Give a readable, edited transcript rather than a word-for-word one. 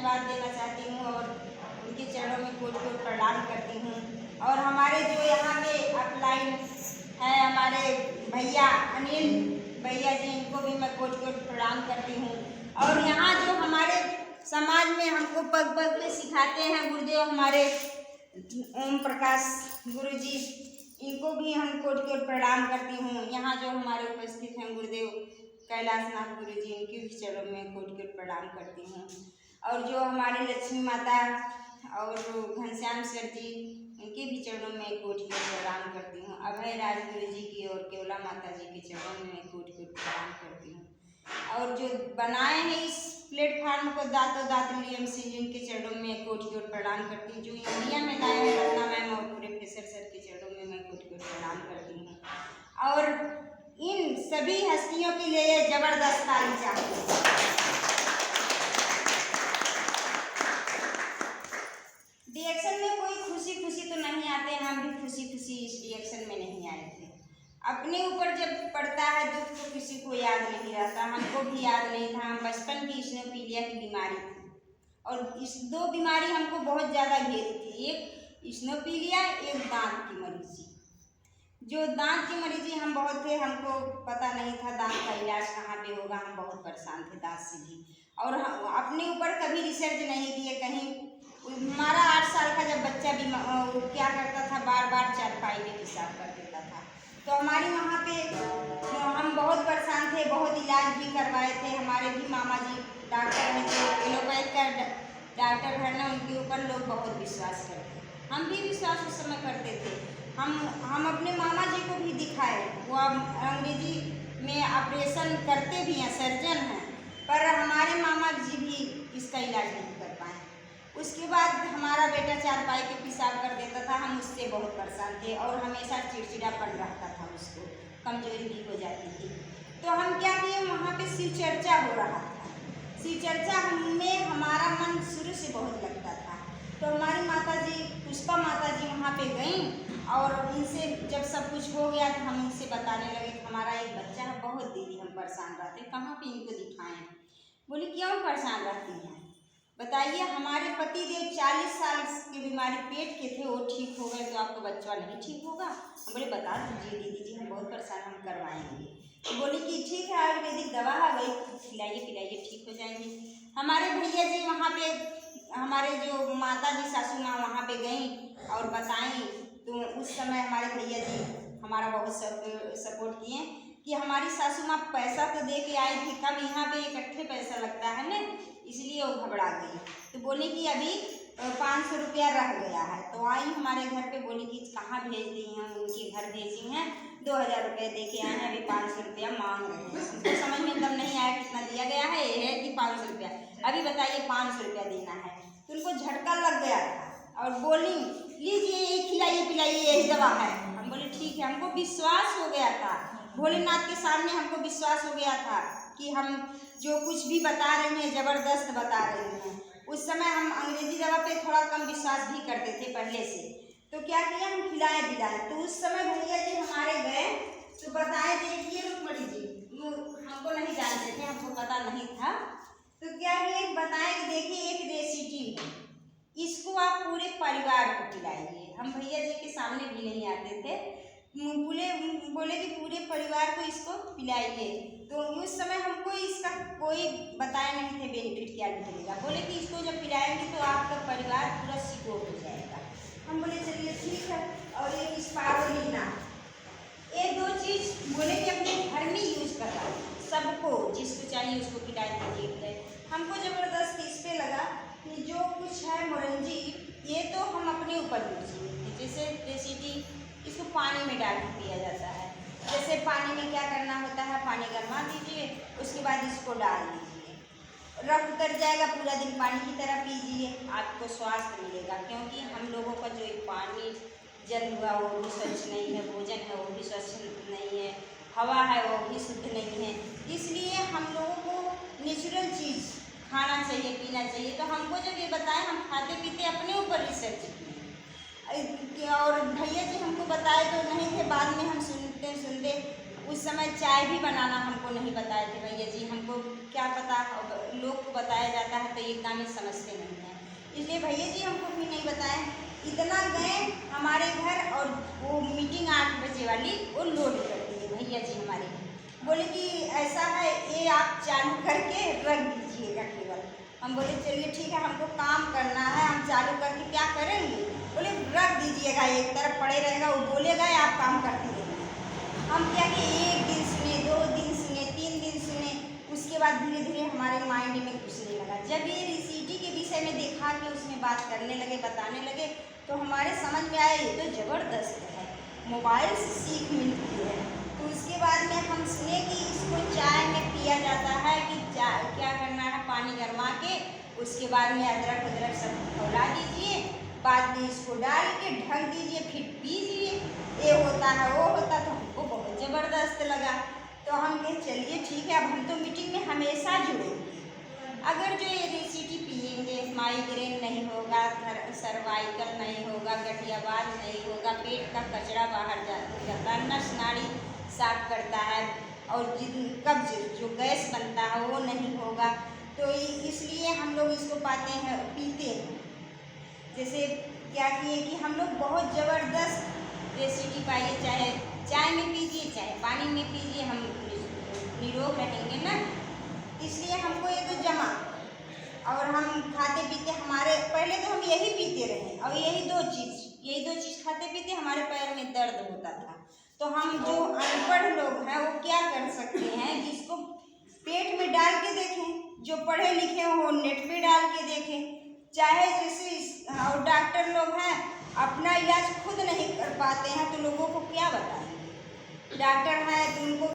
धन्यवाद देना चाहती हूँ और उनके चरणों में कोटि कोटि प्रणाम करती हूँ। और हमारे जो यहाँ पे अपलाइन है हमारे भैया अनिल भैया जी, इनको भी मैं कोटि कोटि प्रणाम करती हूँ। और यहाँ जो हमारे समाज में हमको पग पग पे सिखाते हैं गुरुदेव हमारे ओम प्रकाश गुरु जी, इनको भी हम कोटि कोटि प्रणाम करती हूँ। यहाँ जो हमारे उपस्थित हैं गुरुदेव कैलाशनाथ गुरु जी, इनके भी चरणों में कोटि कोटि प्रणाम करती हूँ। और जो हमारी लक्ष्मी माता और घनश्याम सर जी, उनके भी चरणों में कोटि कोटि प्रणाम करती हूँ। अभय राज गुरु जी की और केवला माता जी के चरणों में कोटि कोटि प्रणाम करती हूँ। और जो बनाए हैं इस प्लेटफार्म को दातो दात लियम सिंह, जिनके चरणों में कोटि कोटि प्रणाम करती हूँ। जो इंडिया में लाए हैं रत्ना मैम और प्रोफेसर सर के चरणों में मैं कोटि कोटि प्रणाम करती हूँ। और इन सभी हस्तियों के लिए जबरदस्त ताली चाहिए। रिएक्शन में कोई खुशी खुशी तो नहीं आते, हम भी खुशी खुशी इस रिएक्शन में नहीं आए थे। अपने ऊपर जब पड़ता है दुख तो किसी को याद नहीं रहता, हमको भी याद नहीं था। हम बचपन की स्नोफीलिया की बीमारी थी और इस दो बीमारी हमको बहुत ज़्यादा घेरी थी, एक स्नोफीलिया, एक दांत की मरीज़ी। जो दांत की मरीज़ी हम बहुत थे, हमको पता नहीं था दांत का इलाज कहाँ पे होगा, हम बहुत परेशान थे दांत से भी। और हम अपने ऊपर कभी रिसर्च नहीं किए कहीं। हमारा 8 साल का जब बच्चा भी क्या करता था, बार बार चारपाई में पेशाब कर देता था। तो हमारी वहाँ पे हम बहुत परेशान थे, बहुत इलाज भी करवाए थे। हमारे भी मामा जी डॉक्टर हैं, जो एलोपैथ का डॉक्टर है ना, उनके ऊपर लोग बहुत विश्वास करते हैं। हम भी विश्वास उस समय करते थे। हम अपने मामा जी को भी दिखाए, वो अब अंग्रेजी में ऑपरेशन करते भी हैं, सर्जन हैं, पर हमारे मामा जी भी इसका इलाज नहीं कर पाए। उसके बाद हमारा बेटा चारपाई पे पेशाब कर देता था, हम उससे बहुत परेशान थे और हमेशा चिड़चिड़ापन रहता था, उसको कमजोरी भी हो जाती थी। तो हम क्या किए, वहाँ पे शिव चर्चा हो रहा था। शिव चर्चा में हमारा मन शुरू से बहुत लगता था। तो हमारी माता जी पुष्पा माता जी वहाँ पे गईं और उनसे जब सब कुछ हो गया तो हम उनसे बताने लगे कि हमारा एक बच्चा है, बहुत दीदी हम परेशान रहते हैं, कहाँ पे इनको दिखाएं। बोली क्यों परेशान रहती हैं, बताइए। हमारे पति देव 40 साल की बीमारी पेट के थे, वो ठीक हो गए, तो आपका बच्चा नहीं ठीक होगा। हम बोले बता दीजिए दीदी जी, हम बहुत परेशान, हम करवाएंगे। तो बोली कि ठीक है, आयुर्वेदिक दवा है, वही खिलाइए पिलाइए, ठीक हो जाएंगे। हमारे भैया जी वहाँ पे, हमारे जो माता जी सासू माँ वहाँ पे गईं और बताईं, तो उस समय हमारे भैया जी हमारा बहुत सपोर्ट किए कि हमारी सासू माँ पैसा तो दे के आई थी कम, यहाँ पे इकट्ठे पैसा लगता है ना, इसलिए वो घबरा गई। तो बोली कि अभी 500 रुपया रह गया है। तो आई हमारे घर पे, बोली कि कहाँ भेज दी हैं, उनके घर भेजी हैं, 2000 रुपये दे के आए हैं, अभी 500 रुपया मांग रहे हैं। हमको समझ में तब नहीं आया कितना दिया गया है, ये है कि 500 रुपया, अभी बताइए 500 रुपया देना है। तो उनको झटका लग गया था और बोली लीजिए ये खिलाइए पिलाइए, यही दवा है। हम बोले ठीक है, हमको विश्वास हो गया था, भोलेनाथ के सामने हमको विश्वास हो गया था कि हम जो कुछ भी बता रहे हैं जबरदस्त बता रहे हैं। उस समय हम अंग्रेजी दवा पे थोड़ा कम विश्वास भी करते थे पहले से। तो क्या किया, हम खिलाए पिलाए। तो उस समय भैया जी हमारे गए तो बताए, देखिए रुक्मणी जी, हमको नहीं जानते थे, हमको पता नहीं था। तो क्या किए, बताए कि देखिए एक रेसिपी है, इसको आप पूरे परिवार को खिलाइए। हम भैया जी के सामने भी नहीं आते थे, बोले कि पूरे परिवार को इसको पिलाइए। तो उस समय हमको इसका कोई बताए नहीं थे बेनिफिट क्या निकलेगा। बोले कि इसको जब पिलाएंगे तो आपका परिवार पूरा सिकोर हो जाएगा। हम बोले चलिए ठीक है। और एक स्पारुलिना, ये 2 चीज़ बोले कि अपने घर में यूज करना, सबको जिसको चाहिए उसको पिला दीजिए। हमको ज़बरदस्त इस पर लगा कि जो कुछ है मोरंजी, ये तो हम अपने ऊपर यूज करते। जैसे रेसिपी, इसको पानी में डाल के पिया जाता है। जैसे पानी में क्या करना होता है, पानी गरमा दीजिए, उसके बाद इसको डाल दीजिए, रक्त उतर जाएगा, पूरा दिन पानी की तरह पीजिए, आपको स्वास्थ्य मिलेगा। क्योंकि हम लोगों का जो पानी जल हुआ वो भी स्वच्छ नहीं है, भोजन है वो भी स्वच्छ नहीं है, हवा है वो भी शुद्ध नहीं है। इसलिए हम लोगों को नेचुरल चीज़ खाना चाहिए, पीना चाहिए। तो हमको जब ये बताए, हम खाते पीते अपने ऊपर रिसर्च किए। और भैया जी हमको बताए तो नहीं थे, बाद में हम सुनते उस समय चाय भी बनाना हमको नहीं बताए थे भैया जी। हमको क्या पता अब लोग को बताया जाता है तो इतना में समझते नहीं हैं। इसलिए भैया जी हमको भी नहीं बताएं। इतना गए हमारे घर और वो मीटिंग 8 बजे वाली वो लोड कर दिए भैया जी हमारे। बोले कि ऐसा है ये आप चालू करके रख दीजिएगा केवल। हम बोले चलिए ठीक है, हमको काम करना है, हम चालू करके क्या करेंगे। बोले रख दीजिएगा, एक तरफ पड़े रहेगा, वो बोलेगा आप काम करते रहिए। हम क्या कि 1 दिन सुने, 2 दिन सुने, 3 दिन सुने, उसके बाद धीरे धीरे हमारे माइंड में घुसने लगा। जब ये रिसिटी के विषय में देखा कि उसमें बात करने लगे, बताने लगे, तो हमारे समझ में आया ये तो ज़बरदस्त है, मोबाइल से सीख मिलती है। तो उसके बाद में हम सुने कि इसको चाय में पिया जाता है कि चाय क्या करना है, पानी गरमा के उसके बाद में अदरक सब खौला दीजिए, बाद में इसको डाल के ढक दीजिए, फिर पीजिए, ये होता है वो होता। तो हमको बहुत ज़बरदस्त लगा। तो हम कहे चलिए ठीक है, अब हम तो मीटिंग में हमेशा जुड़ेंगे। अगर जो ये रेसिटी पिएंगे माइग्रेन नहीं होगा, सर्वाइकल नहीं होगा, गठियावाद नहीं होगा, पेट का कचरा बाहर जाता है, नस नाड़ी साफ करता है, और कब्ज जो गैस बनता है वो नहीं होगा। तो इसलिए हम लोग इसको पीते हैं। जैसे क्या किए कि हम लोग बहुत ज़बरदस्त रेसिटी पाइए, चाहे चाय में पीजिए चाहे पानी में पीजिए, हम निरोग रहेंगे ना। इसलिए हमको ये तो जमा, और हम खाते पीते हमारे पहले तो हम यही पीते रहे, और यही दो चीज़ खाते पीते हमारे पैर में दर्द होता था। तो हम जो अनपढ़ लोग हैं वो क्या कर सकते हैं, जिसको पेट में डाल के देखें, जो पढ़े लिखे हो नेट पे डाल के देखें। चाहे जैसे और डॉक्टर लोग हैं अपना इलाज खुद नहीं कर पाते हैं तो लोगों को क्या बताएं। डॉक्टर हैं तो उनको